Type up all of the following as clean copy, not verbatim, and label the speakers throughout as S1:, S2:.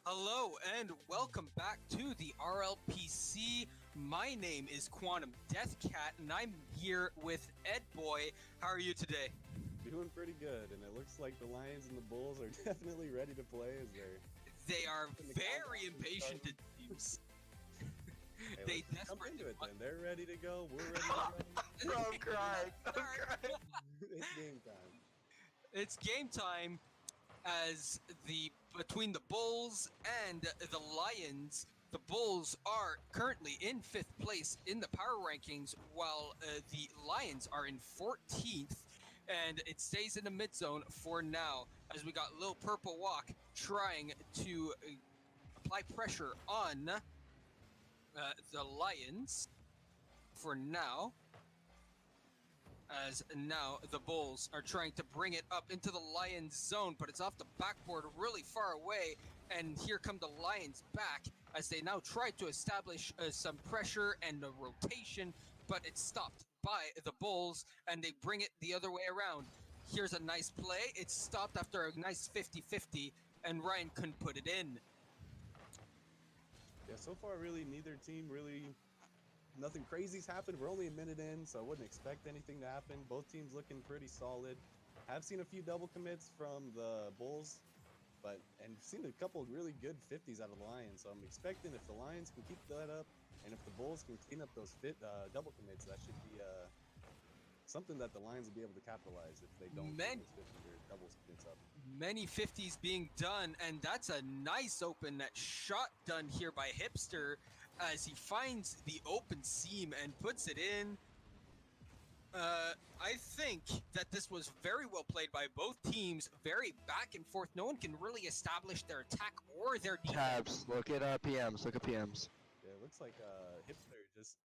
S1: Hello and welcome back to the RLPC. My name is Quantum Deathcat and I'm here with Ed Boy. How are you today?
S2: Doing pretty good, and it looks like the Lions and the Bulls are definitely ready to play as
S1: They are
S2: the
S1: very
S2: countdown is
S1: impatient, it
S2: starting.
S1: seems.
S2: Hey,
S1: They
S2: let's jump into
S1: desperately
S2: it then. They're ready to go. We're ready to
S3: Bro, I'm crying. I'm
S1: Alright.
S3: crying.
S2: go. It's game time.
S1: It's game time as between the Bulls and the Lions. The Bulls are currently in 5th place in the power rankings, while the Lions are in 14th, and it stays in the mid zone for now. As we got Lil Purple Walk trying to apply pressure on the Lions for now. As now the Bulls are trying to bring it up into the Lions zone, but it's off the backboard really far away. And here come the Lions back as they now try to establish some pressure and a rotation, but it's stopped by the Bulls and they bring it the other way around. Here's a nice play. It's stopped after a nice 50-50 and Ryan couldn't put it in.
S2: Yeah, so far, really, neither team nothing crazy's happened. We're only a minute in, so I wouldn't expect anything to happen. Both teams looking pretty solid. I've seen a few double commits from the Bulls, and seen a couple really good 50s out of the Lions. So I'm expecting if the Lions can keep that up, and if the Bulls can clean up those double commits, that should be something that the Lions will be able to capitalize if they don't get those 50 or double commits up.
S1: Many 50s being done, and that's a nice open net shot done here by Hipster as he finds the open seam and puts it in. I think that this was very well played by both teams, very back and forth. No one can really establish their attack or their defense.
S3: Tabs. Look at PMs. Look at PMs.
S2: Yeah, it looks like Hipster just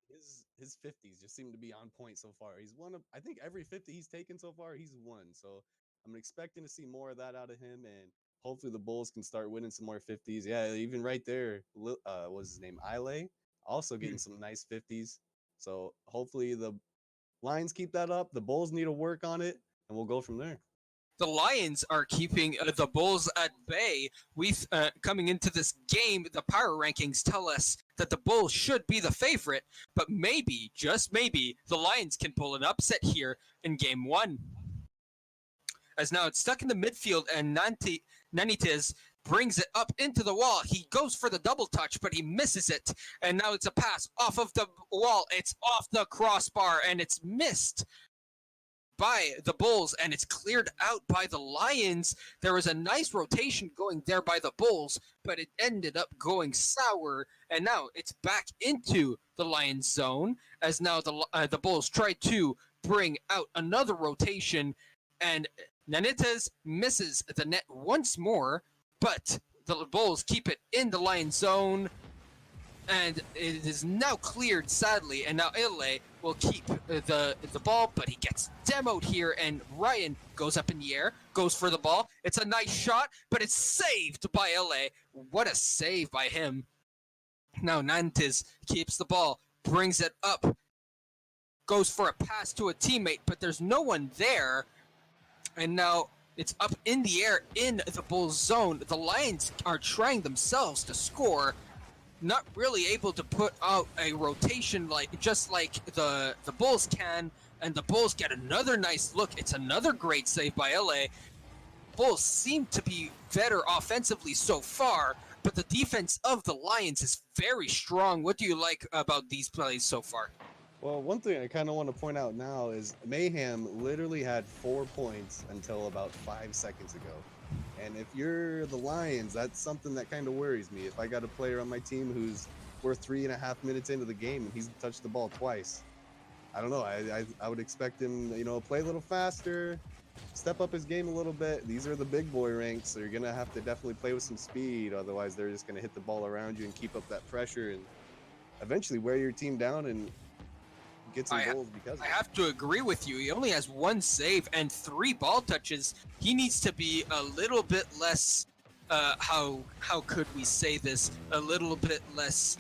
S2: his 50s just seem to be on point so far. He's won I think every 50 he's taken so far, he's won. So I'm expecting to see more of that out of him, and hopefully the Bulls can start winning some more 50s. Yeah, even right there, was his name Ile, also getting some nice 50s. So hopefully the Lions keep that up. The Bulls need to work on it, and we'll go from there.
S1: The Lions are keeping the Bulls at bay. Coming into this game, the power rankings tell us that the Bulls should be the favorite, but maybe, just maybe, the Lions can pull an upset here in game 1. As now it's stuck in the midfield, and Nanitez brings it up into the wall. He goes for the double touch, but he misses it. And now it's a pass off of the wall. It's off the crossbar, and it's missed by the Bulls, and it's cleared out by the Lions. There was a nice rotation going there by the Bulls, but it ended up going sour, and now it's back into the Lions zone, as now the Bulls try to bring out another rotation, and Nanitez misses the net once more, but the Bulls keep it in the Lions zone, and it is now cleared, sadly, and now Ile will keep the ball, but he gets demoed here, and Ryan goes up in the air, goes for the ball. It's a nice shot, but it's saved by Ile. What a save by him. Now Nantes keeps the ball, brings it up, goes for a pass to a teammate, but there's no one there, and now it's up in the air in the Bulls zone. The Lions are trying themselves to score, not really able to put out a rotation just like the Bulls can, and the Bulls get another nice look. It's another great save by LA. Bulls seem to be better offensively so far, but the defense of the Lions is very strong. What do you like about these plays so far?
S2: Well, one thing I kind of want to point out now is Mayhem literally had 4 points until about 5 seconds ago. And if you're the Lions, that's something that kind of worries me. If I got a player on my team who's we're 3.5 minutes into the game and he's touched the ball twice, I don't know. I would expect him, play a little faster, step up his game a little bit. These are the big boy ranks, so you're gonna have to definitely play with some speed. Otherwise, they're just gonna hit the ball around you and keep up that pressure and eventually wear your team down and get some goals because of it.
S1: I have to agree with you. He only has 1 save and 3 ball touches. He needs to be a little bit less, how could we say this? A little bit less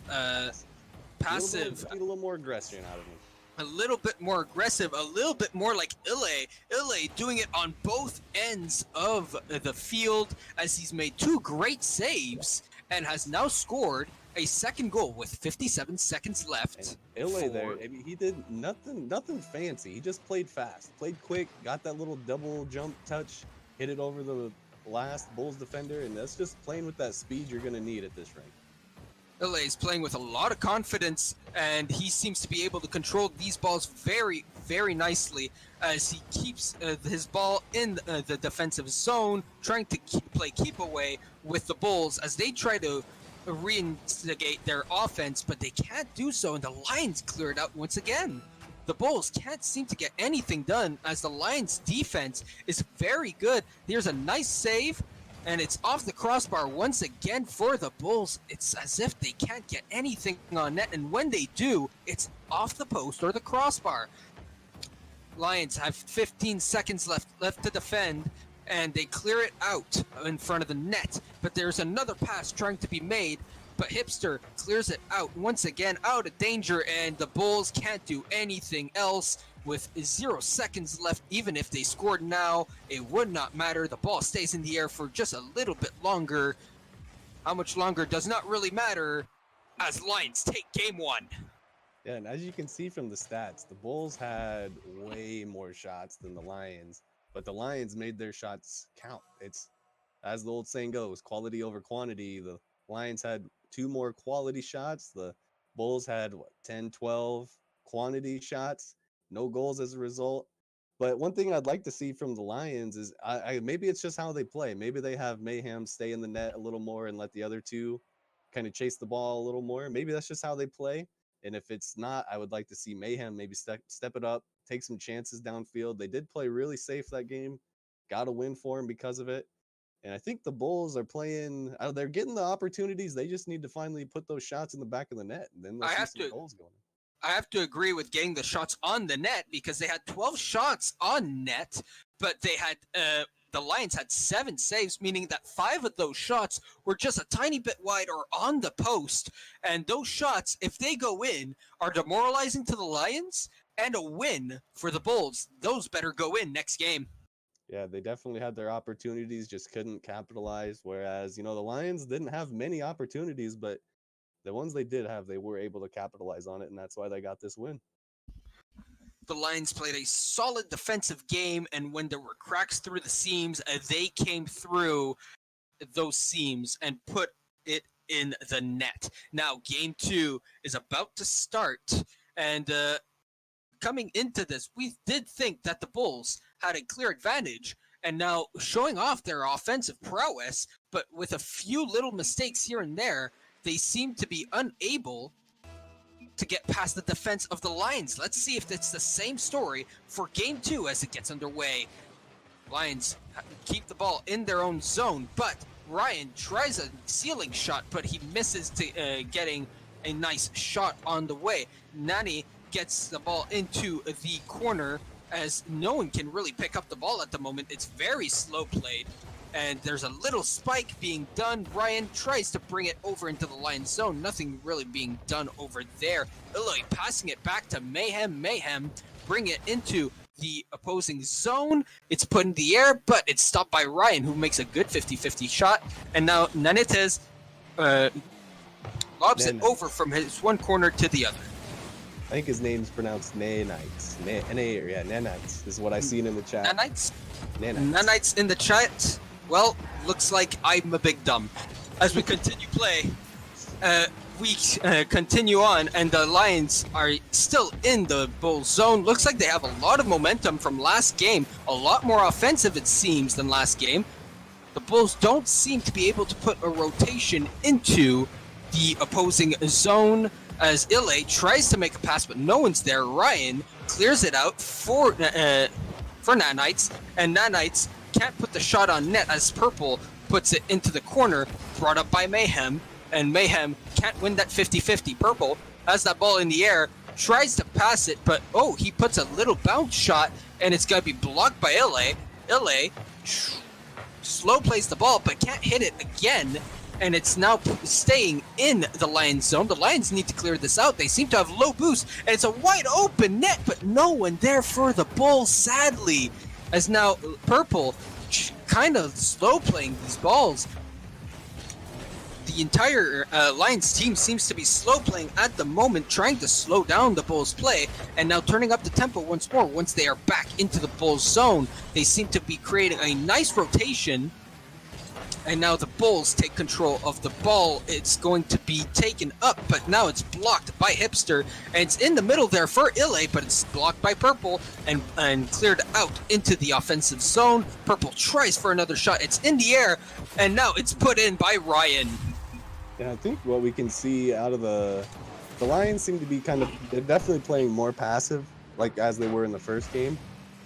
S1: passive.
S2: Need a little more aggression out of him.
S1: A little bit more aggressive, a little bit more like Ile doing it on both ends of the field, as he's made 2 great saves, and has now scored a second goal with 57 seconds left.
S2: And LA there, I mean, he did nothing fancy. He just played fast, played quick, got that little double jump touch, hit it over the last Bulls defender, and that's just playing with that speed you're going to need at this rank.
S1: LA is playing with a lot of confidence, and he seems to be able to control these balls very, very nicely as he keeps his ball in the defensive zone, trying to play keep away with the Bulls as they try to reinstigate their offense, but they can't do so, and the Lions clear it out once again. The Bulls can't seem to get anything done as the Lions defense is very good. Here's a nice save, and it's off the crossbar once again for the Bulls. It's as if they can't get anything on net, and when they do, it's off the post or the crossbar. Lions have 15 seconds left to defend, and they clear it out in front of the net. But there's another pass trying to be made, but Hipster clears it out once again, out of danger, and the Bulls can't do anything else. With 0 seconds left, even if they scored now, it would not matter. The ball stays in the air for just a little bit longer. How much longer does not really matter as Lions take game 1.
S2: Yeah, and as you can see from the stats, the Bulls had way more shots than the Lions, but the Lions made their shots count. It's, as the old saying goes, quality over quantity. The Lions had 2 more quality shots. The Bulls had, 10, 12 quantity shots. No goals as a result. But one thing I'd like to see from the Lions is maybe it's just how they play. Maybe they have Mayhem stay in the net a little more and let the other two kind of chase the ball a little more. Maybe that's just how they play. And if it's not, I would like to see Mayhem maybe step it up, take some chances downfield. They did play really safe that game. Got a win for them because of it. And I think the Bulls are playing, they're getting the opportunities. They just need to finally put those shots in the back of the net. And then they'll see some goals going.
S1: I have to agree with getting the shots on the net because they had 12 shots on net, but they had the Lions had 7 saves, meaning that 5 of those shots were just a tiny bit wide or on the post. And those shots, if they go in, are demoralizing to the Lions and a win for the Bulls. Those better go in next game.
S2: Yeah, they definitely had their opportunities, just couldn't capitalize. Whereas, the Lions didn't have many opportunities, but the ones they did have, they were able to capitalize on it, and that's why they got this win.
S1: The Lions played a solid defensive game, and when there were cracks through the seams, they came through those seams and put it in the net. Now, game 2 is about to start, and coming into this, we did think that the Bulls had a clear advantage, and now showing off their offensive prowess, but with a few little mistakes here and there, they seem to be unable to get past the defense of the Lions. Let's see if it's the same story for game 2 as it gets underway. Lions keep the ball in their own zone, but Ryan tries a ceiling shot, but he misses to getting a nice shot on the way. Nani gets the ball into the corner as no one can really pick up the ball at the moment. It's very slow played. And there's a little spike being done. Ryan tries to bring it over into the Lions zone. Nothing really being done over there. Illoy passing it back to Mayhem. Mayhem bring it into the opposing zone. It's put in the air, but it's stopped by Ryan, who makes a good 50-50 shot. And now Nanitez lobs it over from his one corner to the other.
S2: I think his name's pronounced Nanites. Nanites is what I seen in the chat.
S1: Nanites? Nanites in the chat. Well, looks like I'm a big dumb. As we continue play, we continue on, and the Lions are still in the Bulls zone. Looks like they have a lot of momentum from last game. A lot more offensive, it seems, than last game. The Bulls don't seem to be able to put a rotation into the opposing zone as Ile tries to make a pass, but no one's there. Ryan clears it out for Nanites, and Nanites can't put the shot on net as Purple puts it into the corner, brought up by Mayhem, and Mayhem can't win that 50-50. Purple has that ball in the air, tries to pass it, but he puts a little bounce shot, and it's going to be blocked by Ile. Ile slow plays the ball, but can't hit it again, and it's now staying in the Lions zone. The Lions need to clear this out. They seem to have low boost, and it's a wide open net, but no one there for the Bulls, sadly. As now Purple kind of slow playing these balls. The the entire Lions team seems to be slow playing at the moment, trying to slow down the Bulls' play, and now turning up the tempo once more. Once they are back into the Bulls' zone, they seem to be creating a nice rotation. And now the Bulls take control of the ball. It's going to be taken up, but now it's blocked by Hipster. And it's in the middle there for Ile, but it's blocked by Purple and cleared out into the offensive zone. Purple tries for another shot. It's in the air, and now it's put in by Ryan.
S2: Yeah, I think what we can see out of the Lions seem to be they're definitely playing more passive, like as they were in the first game.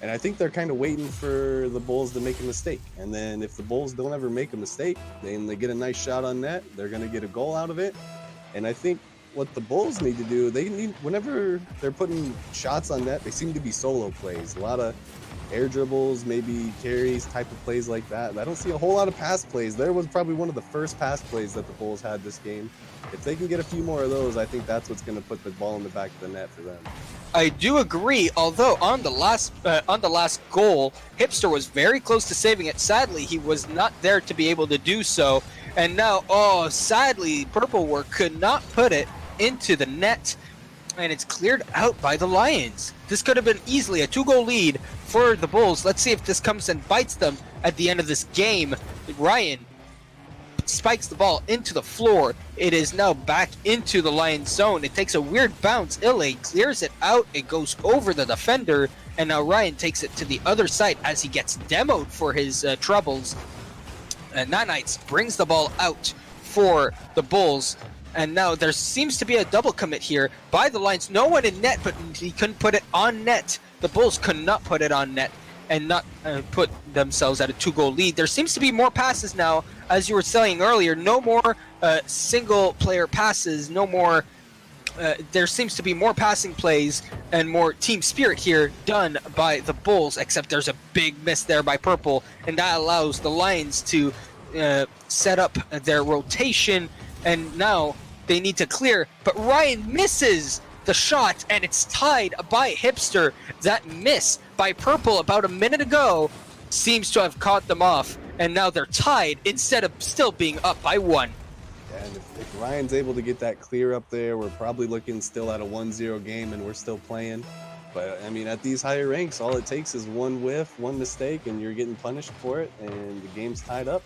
S2: And I think they're kind of waiting for the Bulls to make a mistake. And then if the Bulls don't ever make a mistake, then they get a nice shot on net. They're going to get a goal out of it. And I think what the Bulls need to do, whenever they're putting shots on net, they seem to be solo plays. A lot of air dribbles, maybe carries, type of plays like that. I don't see a whole lot of pass plays. There was probably one of the first pass plays that the Bulls had this game. If they can get a few more of those, I think that's what's going to put the ball in the back of the net for them.
S1: I do agree, although on the last goal, Hipster was very close to saving it. Sadly, he was not there to be able to do so. And now, sadly, Purple Work could not put it into the net, and it's cleared out by the Lions. This could have been easily a 2-goal lead for the Bulls. Let's see if this comes and bites them at the end of this game. Ryan spikes the ball into the floor. It is now back into the Lions zone. It takes a weird bounce. Ile clears it out. It goes over the defender, and now Ryan takes it to the other side as he gets demoed for his troubles. And Nanites brings the ball out for the Bulls. And now there seems to be a double commit here by the Lions. No one in net, but he couldn't put it on net. The Bulls could not put it on net and not put themselves at a 2-goal lead. There seems to be more passes now, as you were saying earlier. No more single-player passes. No more. There seems to be more passing plays and more team spirit here done by the Bulls, except there's a big miss there by Purple, and that allows the Lions to set up their rotation, and now they need to clear, but Ryan misses the shot, and it's tied by Hipster. That miss by Purple about a minute ago seems to have caught them off, and now they're tied instead of still being up by 1.
S2: And if Ryan's able to get that clear up there, we're probably looking still at a 1-0 game, and we're still playing. But, I mean, at these higher ranks, all it takes is one whiff, one mistake, and you're getting punished for it, and the game's tied up.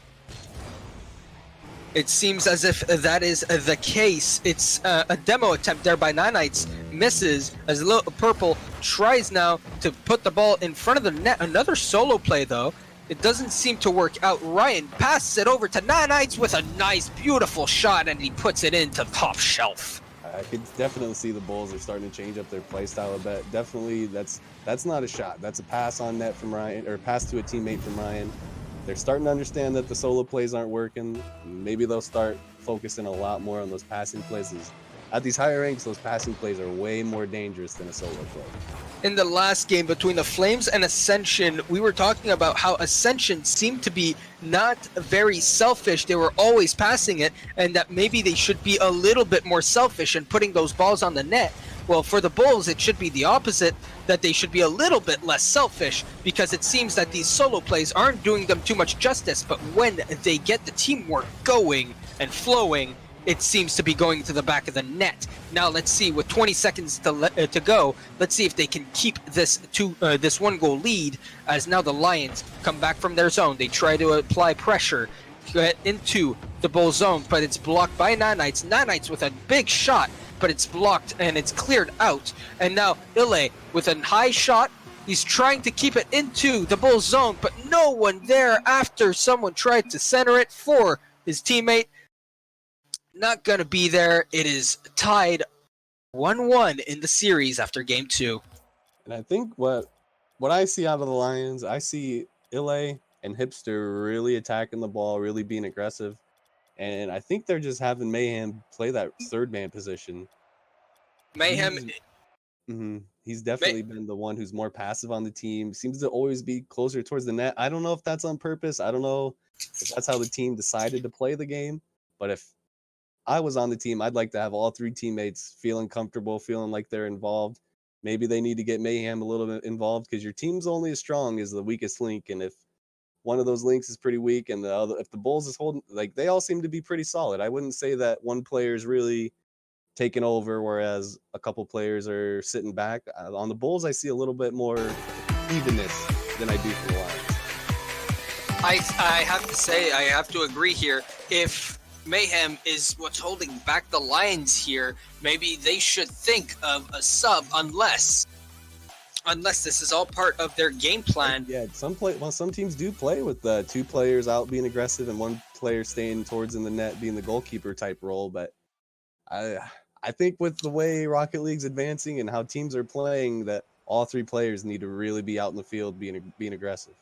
S1: It seems as if that is the case. It's a demo attempt there by Nanites. Misses as Purple tries now to put the ball in front of the net. Another solo play, though. It doesn't seem to work out. Ryan passes it over to Nanites with a nice, beautiful shot, and he puts it into top shelf.
S2: I could definitely see the Bulls are starting to change up their play style a bit. Definitely, that's not a shot. That's a pass on net from Ryan, or pass to a teammate from Ryan. They're starting to understand that the solo plays aren't working. Maybe they'll start focusing a lot more on those passing plays. At these higher ranks, those passing plays are way more dangerous than a solo play.
S1: In the last game between the Flames and Ascension, we were talking about how Ascension seemed to be not very selfish. They were always passing it, and that maybe they should be a little bit more selfish in putting those balls on the net. Well, for the Bulls, it should be the opposite, that they should be a little bit less selfish, because it seems that these solo plays aren't doing them too much justice, but when they get the teamwork going and flowing, it seems to be going to the back of the net. Now let's see, with 20 seconds to go, let's see if they can keep this 1-goal lead, as now the Lions come back from their zone. They try to apply pressure, get into the Bull zone, but it's blocked by Nanites. Nanites with a big shot, but it's blocked and it's cleared out. And now Ile with a high shot. He's trying to keep it into the Bull zone, but no one there after someone tried to center it for his teammate. Not going to be there. It is tied 1-1 in the series after game 2.
S2: And I think what I see out of the Lions, I see Ile and Hipster really attacking the ball, really being aggressive. And I think they're just having Mayhem play that third man position.
S1: Mayhem.
S2: He's definitely been the one who's more passive on the team. Seems to always be closer towards the net. I don't know if that's on purpose. I don't know if that's how the team decided to play the game. But if I was on the team, I'd like to have all 3 teammates feeling comfortable, feeling like they're involved. Maybe they need to get Mayhem a little bit involved, because your team's only as strong as the weakest link. And if one of those links is pretty weak, and the other, if the Bulls is holding, like they all seem to be pretty solid. I wouldn't say that one player is really taking over, whereas a couple players are sitting back. On the Bulls, I see a little bit more evenness than I do for the Lions.
S1: I have to say, I have to agree here. If Mayhem is what's holding back the Lions here, maybe they should think of a sub unless this is all part of their game plan.
S2: Yeah, some teams do play with two players out being aggressive and one player staying towards in the net being the goalkeeper type role. But I think with the way Rocket League's advancing and how teams are playing, that all three players need to really be out in the field being aggressive.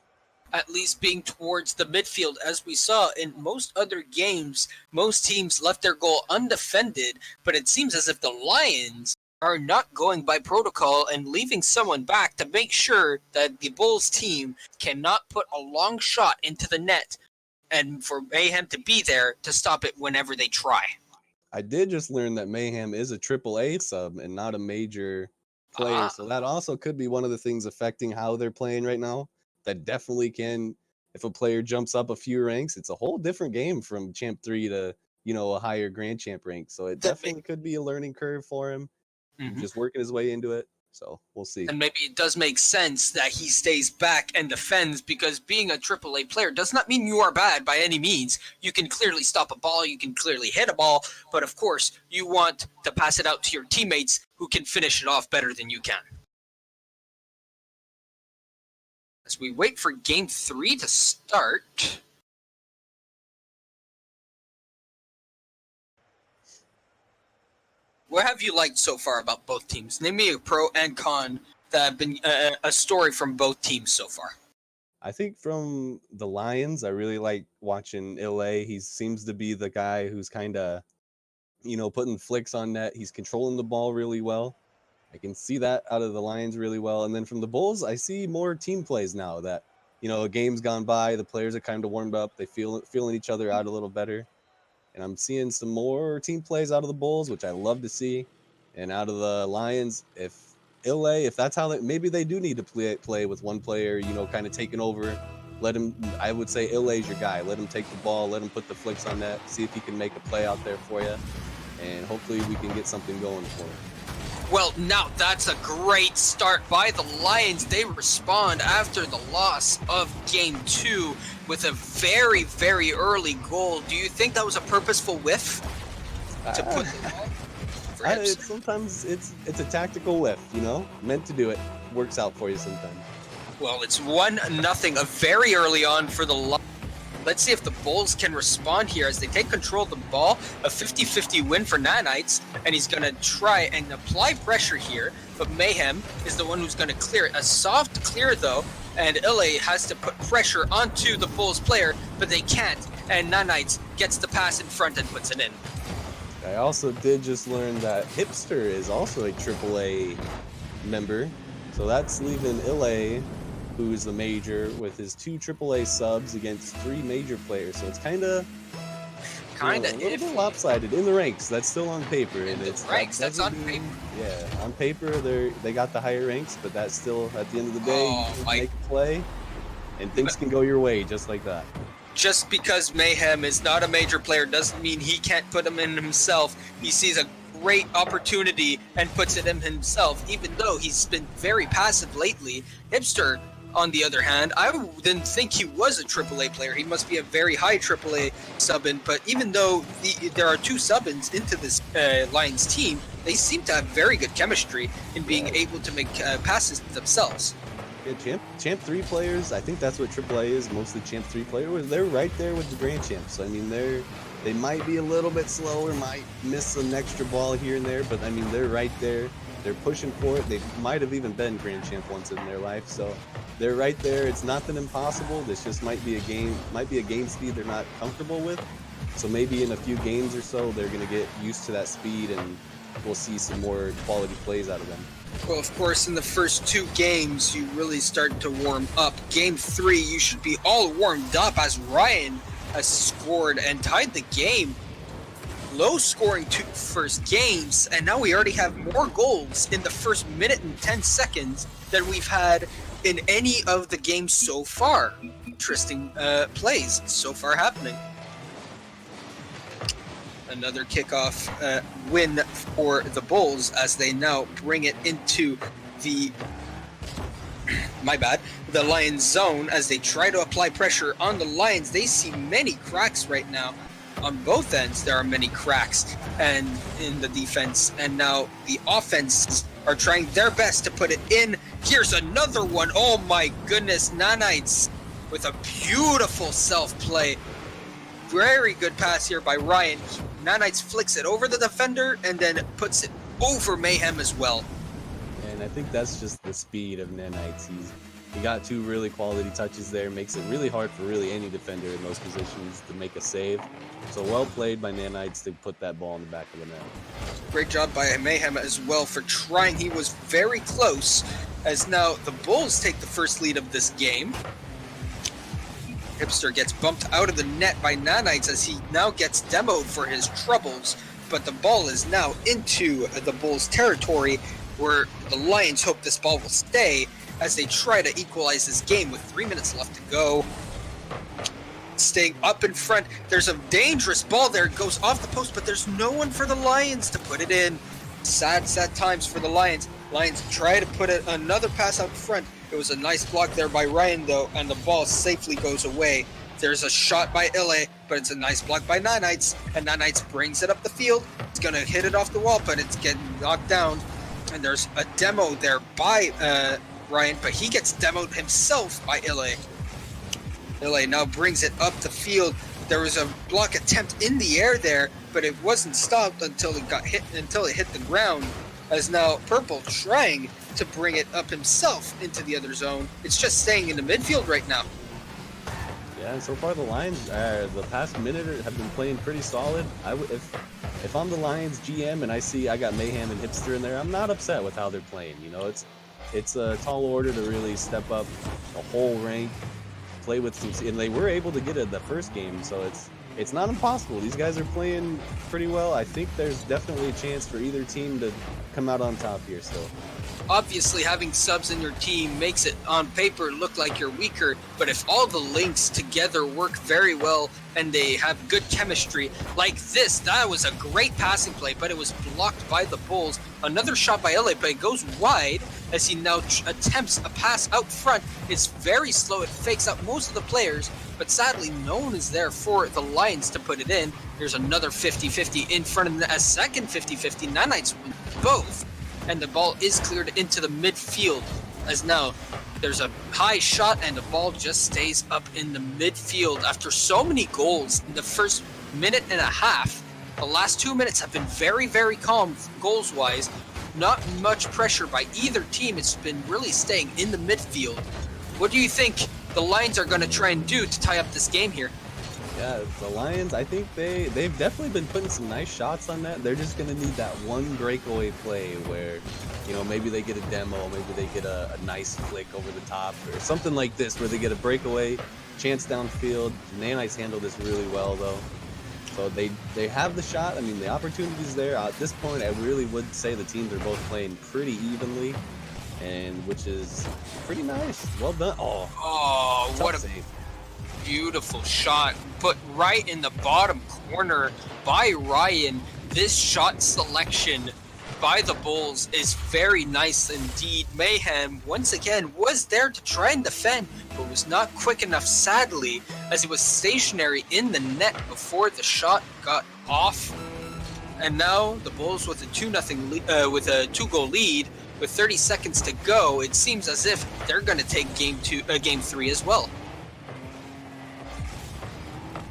S1: At least being towards the midfield. As we saw in most other games, most teams left their goal undefended, but it seems as if the Lions are not going by protocol and leaving someone back to make sure that the Bulls team cannot put a long shot into the net, and for Mayhem to be there to stop it whenever they try.
S2: I did just learn that Mayhem is a AAA sub and not a major player, so that also could be one of the things affecting how they're playing right now. That definitely can, if a player jumps up a few ranks, it's a whole different game from Champ 3 to, a higher Grand Champ rank. So it definitely could be a learning curve for him, just working his way into it. So we'll see.
S1: And maybe it does make sense that he stays back and defends, because being a AAA player does not mean you are bad by any means. You can clearly stop a ball, you can clearly hit a ball, but of course you want to pass it out to your teammates who can finish it off better than you can. As we wait for Game 3 to start. What have you liked so far about both teams? Name me a pro and con that have been a story from both teams so far.
S2: I think from the Lions, I really like watching Ilay. He seems to be the guy who's kind of, putting flicks on net. He's controlling the ball really well. I can see that out of the Lions really well. And then from the Bulls, I see more team plays now that, a game's gone by, the players are kind of warmed up, they feeling each other out a little better. And I'm seeing some more team plays out of the Bulls, which I love to see. And out of the Lions, if that's how maybe they do need to play with one player, kind of taking over. I would say Ilay's your guy. Let him take the ball, let him put the flicks on net, see if he can make a play out there for you. And hopefully we can get something going for him.
S1: Well, now that's a great start by the Lions. They respond after the loss of Game 2 with a very, very early goal. Do you think that was a purposeful whiff to put the ball?
S2: Sometimes it's a tactical whiff, meant to do it. Works out for you sometimes.
S1: Well, it's 1-0 very early on for the Lions. Let's see if the Bulls can respond here as they take control of the ball. A 50-50 win for Nanites, and he's going to try and apply pressure here, but Mayhem is the one who's going to clear it. A soft clear, though, and Ilay has to put pressure onto the Bulls player, but they can't, and Nanites gets the pass in front and puts it in.
S2: I also did just learn that Hipster is also a AAA member, so that's leaving Ilay, who's the major, with his 2 AAA subs against 3 major players. So it's kind of a little bit lopsided in the ranks. That's still on paper.
S1: In the ranks, that's on paper.
S2: Yeah, on paper they got the higher ranks, but that's still, at the end of the day, you can make a play, and things can go your way just like that.
S1: Just because Mayhem is not a major player doesn't mean he can't put them in himself. He sees a great opportunity and puts it in himself, even though he's been very passive lately. Hipster, on the other hand, I didn't think he was a AAA player. He must be a very high AAA sub-in, but even though there are 2 sub-ins into this Lions team, they seem to have very good chemistry in being able to make passes themselves.
S2: Yeah, Champ 3 players, I think that's what AAA is, mostly Champ 3 players. They're right there with the Grand Champs. I mean, they might be a little bit slower, might miss an extra ball here and there, but I mean, they're right there. They're pushing for it. They might have even been Grand Champ once in their life, so they're right there. It's nothing impossible. This just might be a game speed they're not comfortable with. So maybe in a few games or so, they're going to get used to that speed, and we'll see some more quality plays out of them.
S1: Well, of course, in the first 2 games, you really start to warm up. Game 3, you should be all warmed up as Ryan has scored and tied the game. Low scoring 2 first games, and now we already have more goals in the first minute and 10 seconds than we've had in any of the games so far. Interesting plays so far happening. Another kickoff win for the Bulls as they now bring it into the the Lions zone as they try to apply pressure on the Lions. They see many cracks right now. On both ends, there are many cracks and in the defense, and now the offense are trying their best to put it in. Here's another one. Oh my goodness, Nanites with a beautiful self-play. Very good pass here by Ryan. Nanites flicks it over the defender and then puts it over Mayhem as well.
S2: And I think that's just the speed of Nanites. He got 2 really quality touches there, makes it really hard for really any defender in those positions to make a save. So well played by Nanites to put that ball in the back of the net.
S1: Great job by Mayhem as well for trying. He was very close as now the Bulls take the first lead of this game. Hipster gets bumped out of the net by Nanites as he now gets demoed for his troubles, but the ball is now into the Bulls territory where the Lions hope this ball will stay as they try to equalize this game with 3 minutes left to go. Staying up in front, there's a dangerous ball there. It goes off the post, but there's no one for the Lions to put it in. Sad times for the Lions. Lions try to put another pass out front. It was a nice block there by Ryan, though, and the ball safely goes away. There's a shot by Ile, but it's a nice block by Nanites, and Nanites brings it up the field. It's going to hit it off the wall, but it's getting knocked down. And there's a demo there by Ryan, but he gets demoed himself by Ile. Ile now brings it up the field. There was a block attempt in the air there, but it wasn't stopped until it hit the ground. As now Purple trying to bring it up himself into the other zone. It's just staying in the midfield right now.
S2: Yeah, so far the Lions, the past minute have been playing pretty solid. If I'm the Lions GM and I got Mayhem and Hipster in there, I'm not upset with how they're playing. You know, it's a tall order to really step up a whole rank, play with some, and they were able to get it the first game, so it's not impossible. These guys are playing pretty well. I think there's definitely a chance for either team to come out on top here still.
S1: Obviously, having subs in your team makes it, on paper, look like you're weaker, but if all the links together work very well and they have good chemistry, like this, that was a great passing play, but it was blocked by the Bulls. Another shot by LA, but it goes wide as he now attempts a pass out front. It's very slow. It fakes out most of the players, but sadly, no one is there for the Lions to put it in. There's another 50-50 in front of a second 50-50. Nanites win both. And the ball is cleared into the midfield as now there's a high shot and the ball just stays up in the midfield after so many goals in the first minute and a half. The last 2 minutes have been very, very calm goals wise. Not much pressure by either team. It's been really staying in the midfield. What do you think the Lions are going to try and do to tie up this game here?
S2: Yeah, the Lions, I think they've definitely been putting some nice shots on that. They're just going to need that one breakaway play where, you know, maybe they get a demo, maybe they get a nice flick over the top or something like this where they get a breakaway, chance downfield. Nanites handle this really well, though. So they have the shot. I mean, the opportunity's there. At this point, I really would say the teams are both playing pretty evenly, and which is pretty nice. Well done.
S1: Oh, what a
S2: save.
S1: Beautiful shot put right in the bottom corner by Ryan. This shot selection by the Bulls is very nice indeed. Mayhem once again was there to try and defend, but was not quick enough, sadly, as he was stationary in the net before the shot got off. And now the Bulls with a 2-goal lead with 30 seconds to go. It seems as if they're going to take game 3 as well.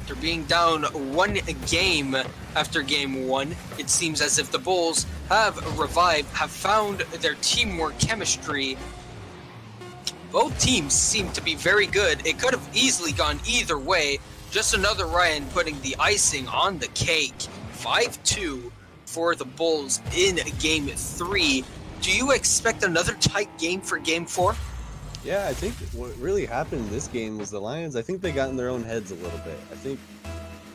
S1: After being down one game after game 1, it seems as if the Bulls have revived, have found their teamwork chemistry. Both teams seem to be very good. It could have easily gone either way. Just another Ryan putting the icing on the cake. 5-2 for the Bulls in game 3. Do you expect another tight game for game 4?
S2: Yeah, I think what really happened in this game was the Lions, I think they got in their own heads a little bit.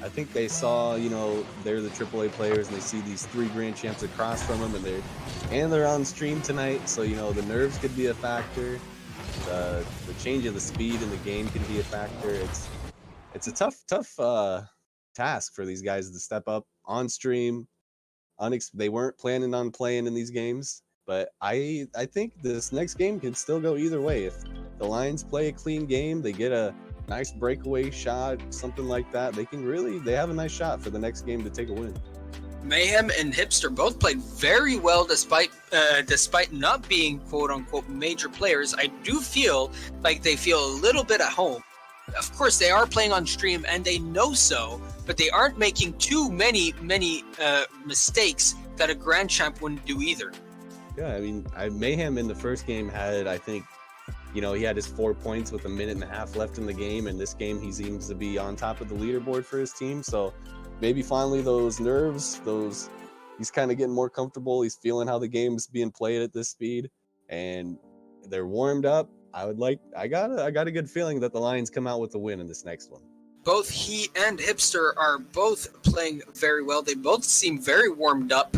S2: I think they saw, you know, they're the AAA players and they see these 3 grand champs across from them and they're on stream tonight, so, you know, the nerves could be a factor. The change of the speed in the game can be a factor. It's a tough task for these guys to step up on stream. They weren't planning on playing in these games, but I think this next game can still go either way. If the Lions play a clean game, they get a nice breakaway shot, something like that, they have a nice shot for the next game to take a win.
S1: Mayhem and Hipster both played very well despite not being quote-unquote major players. I do feel like they feel a little bit at home. Of course, they are playing on stream, and they know so, but they aren't making too many mistakes that a Grand Champ wouldn't do either.
S2: Yeah, I mean, Mayhem in the first game had, I think, he had his 4 points with a minute and a half left in the game, and this game he seems to be on top of the leaderboard for his team, so maybe finally those nerves, he's kind of getting more comfortable. He's feeling how the game's being played at this speed, and they're warmed up. I got a good feeling that the Lions come out with the win in this next one.
S1: Both he and Hipster are both playing very well. They both seem very warmed up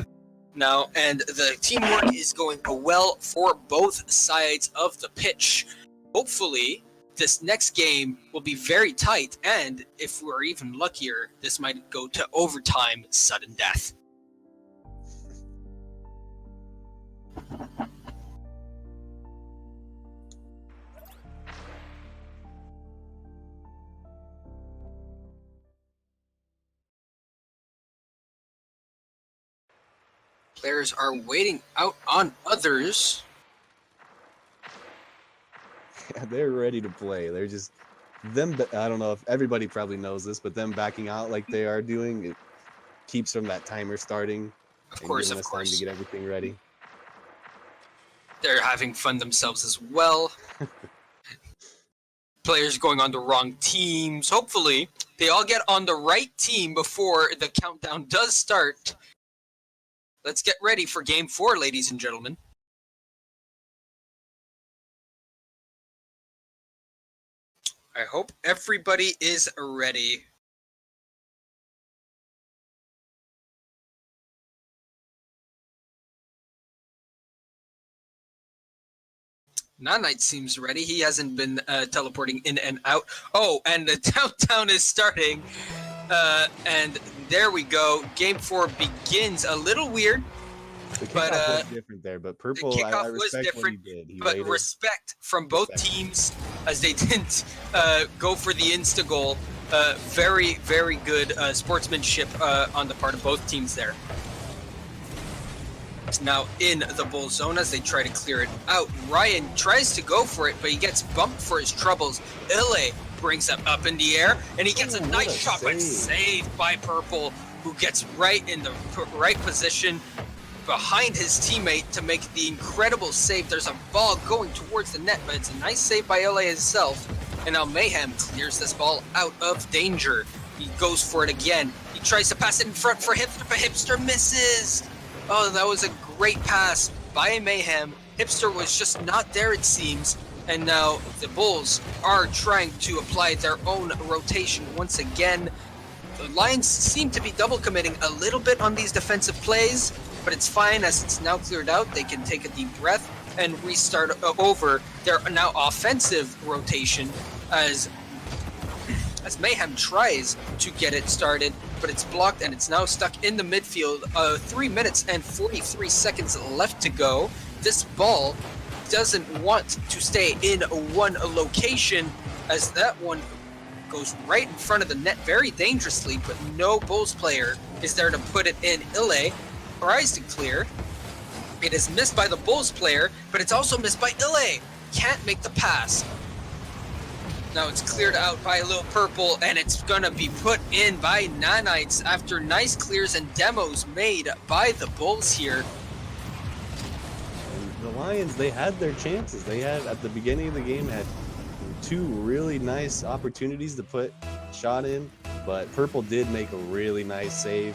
S1: now, and the teamwork is going well for both sides of the pitch. Hopefully, this next game will be very tight, and if we're even luckier, this might go to overtime, sudden death. Players are waiting out on others.
S2: Yeah, they're ready to play. They're just them. I don't know if everybody probably knows this, but them backing out like they are doing, it keeps from that timer starting.
S1: Of course.
S2: Time to get everything ready.
S1: They're having fun themselves as well. Players going on the wrong teams. Hopefully, they all get on the right team before the countdown does start. Let's get ready for Game 4, ladies and gentlemen. I hope everybody is ready. Nanite seems ready. He hasn't been teleporting in and out. Oh, and the countdown is starting. And there we go. Game 4 begins. A little weird.
S2: The kickoff was different there, but Purple,
S1: the kickoff
S2: I
S1: was
S2: respect
S1: different,
S2: what he did.
S1: but
S2: waited.
S1: respect from both teams as they didn't go for the insta goal. Very, very good sportsmanship on the part of both teams there. It's now in the Bull zone as they try to clear it out. Ryan tries to go for it, but he gets bumped for his troubles. Ile brings him up in the air, and he gets a nice shot, but saved by Purple, who gets right in the right position behind his teammate to make the incredible save. There's a ball going towards the net, but it's a nice save by LA himself. And now Mayhem clears this ball out of danger. He goes for it again. He tries to pass it in front for Hipster, but Hipster misses. Oh, that was a great pass by Mayhem. Hipster was just not there, it seems. And now the Bulls are trying to apply their own rotation once again. The Lions seem to be double committing a little bit on these defensive plays, but it's fine as it's now cleared out. They can take a deep breath and restart over their now offensive rotation as Mayhem tries to get it started, but it's blocked and it's now stuck in the midfield. 3 minutes and 43 seconds left to go. This ball doesn't want to stay in one location as that one goes right in front of the net very dangerously, but no Bulls player is there to put it in. Ile tries to clear. It is missed by the Bulls player, but it's also missed by Ile. Can't make the pass. Now it's cleared out by Lil Purple, and it's gonna be put in by Nanites after nice clears and demos made by the Bulls here.
S2: And the Lions, they had their chances. They had, at the beginning of the game, had 2 really nice opportunities to put shot in, but Purple did make a really nice save.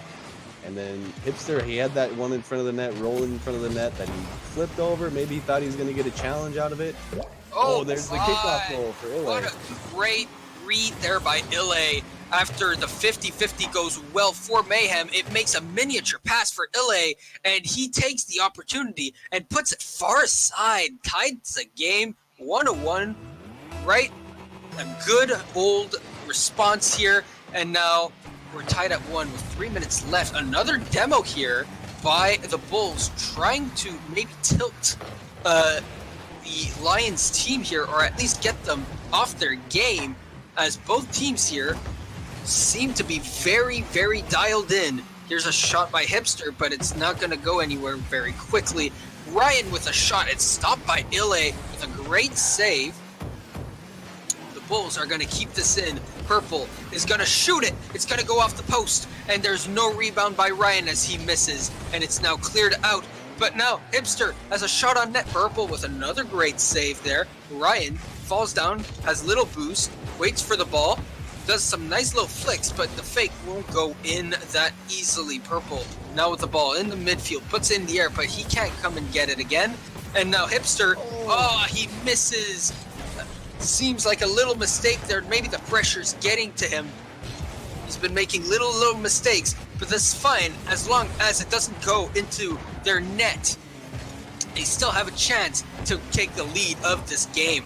S2: And then Hipster, he had that one in front of the net, rolling in front of the net that he flipped over. Maybe he thought he was going to get a challenge out of it. Oh, there's the kickoff goal for Ile.
S1: What a great read there by Ile. After the 50-50 goes well for Mayhem, it makes a miniature pass for Ile, and he takes the opportunity and puts it far aside, ties the game 101, right? A good old response here, and now we're tied at 1 with 3 minutes left. Another demo here by the Bulls, trying to maybe tilt the Lions team here, or at least get them off their game, as both teams here seem to be very, very dialed in. Here's a shot by Hipster, but it's not going to go anywhere very quickly. Ryan with a shot. It's stopped by Ile with a great save. The Bulls are going to keep this in. Purple is going to shoot it. It's going to go off the post, and there's no rebound by Ryan as he misses, and it's now cleared out. But now Hipster has a shot on net. Purple with another great save there. Ryan falls down, has little boost, waits for the ball, does some nice little flicks, but the fake won't go in that easily. Purple now with the ball in the midfield, puts it in the air, but he can't come and get it again. And now Hipster, he misses. Seems like a little mistake there. Maybe the pressure's getting to him. He's been making little mistakes, but that's fine as long as it doesn't go into their net. They still have a chance to take the lead of this game.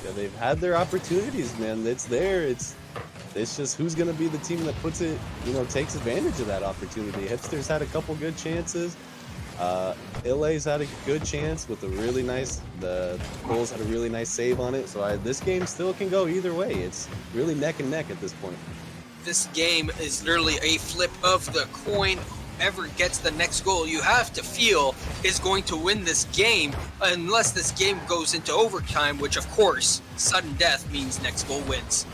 S2: Yeah, they've had their opportunities, man. It's there. It's just who's going to be the team that puts it, takes advantage of that opportunity. Hipster's had a couple good chances. Ile's had a good chance with the Bulls had a really nice save on it. So this game still can go either way. It's really neck and neck at this point.
S1: This game is literally a flip of the coin. Whoever gets the next goal, you have to feel is going to win this game, unless this game goes into overtime, which of course, sudden death means next goal wins.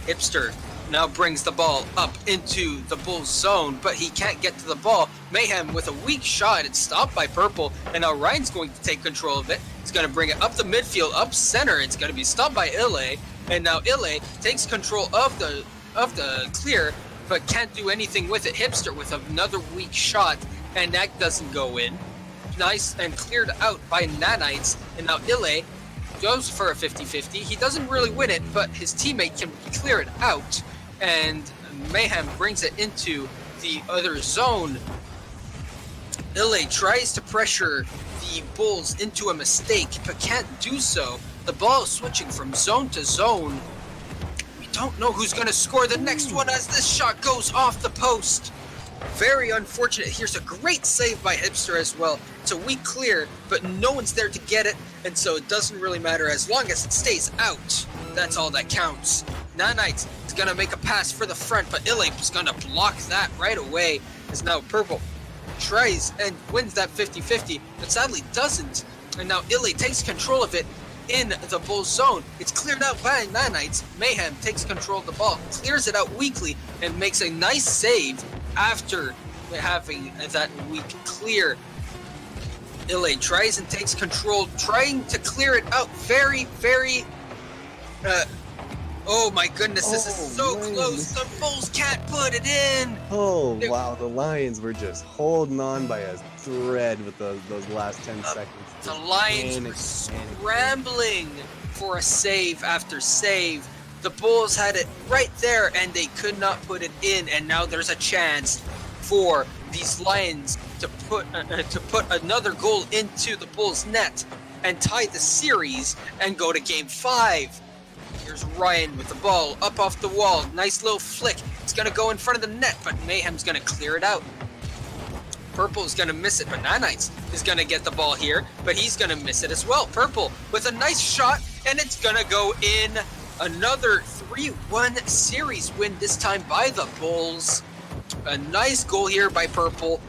S1: Hipster now brings the ball up into the Bulls zone, but he can't get to the ball. Mayhem with a weak shot. It's stopped by Purple, and now Ryan's going to take control of it. He's going to bring it up the midfield, up center. It's going to be stopped by Ile, and now Ile takes control of the clear, but can't do anything with it. Hipster with another weak shot, and that doesn't go in. Nice and cleared out by Nanites, and now Ile goes for a 50-50. He doesn't really win it, but his teammate can clear it out, and Mayhem brings it into the other zone. Ile tries to pressure the Bulls into a mistake, but can't do so. The ball is switching from zone to zone. We don't know who's going to score the next one as this shot goes off the post. Very unfortunate. Here's a great save by Hipster as well. It's a weak clear, but no one's there to get it, and so it doesn't really matter as long as it stays out. That's all that counts. Nanites is going to make a pass for the front, but Ile is going to block that right away. As now Purple tries and wins that 50-50, but sadly doesn't. And now Ile takes control of it in the Bulls zone. It's cleared out by Nanites. Mayhem takes control of the ball, clears it out weakly, and makes a nice save after having that weak clear. Ile tries and takes control, trying to clear it out very, oh my goodness, this is so close. The Bulls can't put it in.
S2: Oh, wow. The Lions were just holding on by a thread with those last 10 seconds.
S1: The Lions were scrambling for a save after save. The Bulls had it right there, and they could not put it in. And now there's a chance for these Lions to put another goal into the Bulls' net and tie the series and go to Game 5. Here's Ryan with the ball up off the wall. Nice little flick. It's going to go in front of the net, but Mayhem's going to clear it out. Purple is going to miss it, but Nanites is going to get the ball here, but he's going to miss it as well. Purple with a nice shot, and it's going to go in. Another 3-1 series win, this time by the Bulls. A nice goal here by Purple.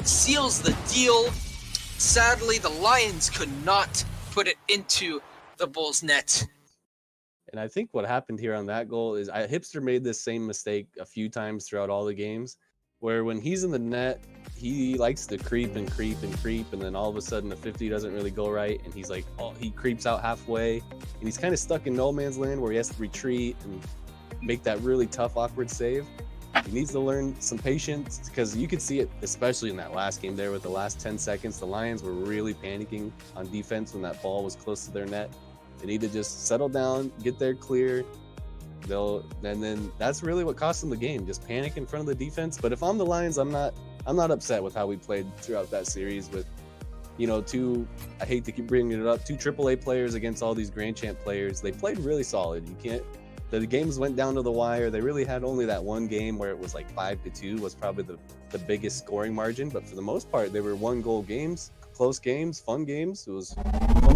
S1: Seals the deal. Sadly, the Lions could not put it into the Bulls' net.
S2: And I think what happened here on that goal is Hipster made this same mistake a few times throughout all the games, where when he's in the net, he likes to creep, and then all of a sudden the 50 doesn't really go right, and he's like, he creeps out halfway, and he's kind of stuck in no man's land where he has to retreat and make that really tough, awkward save. He needs to learn some patience, because you could see it, especially in that last game there with the last 10 seconds. The Lions were really panicking on defense when that ball was close to their net. They need to just settle down, get there clear. And then that's really what cost them the game, just panic in front of the defense. But if I'm the Lions, I'm not upset with how we played throughout that series with you know, I hate to keep bringing it up, two AAA players against all these Grand Champ players. They played really solid. You can't. The games went down to the wire. They really had only that one game where it was like 5-2 was probably the biggest scoring margin. But for the most part, they were 1-goal games, close games, fun games. It was fun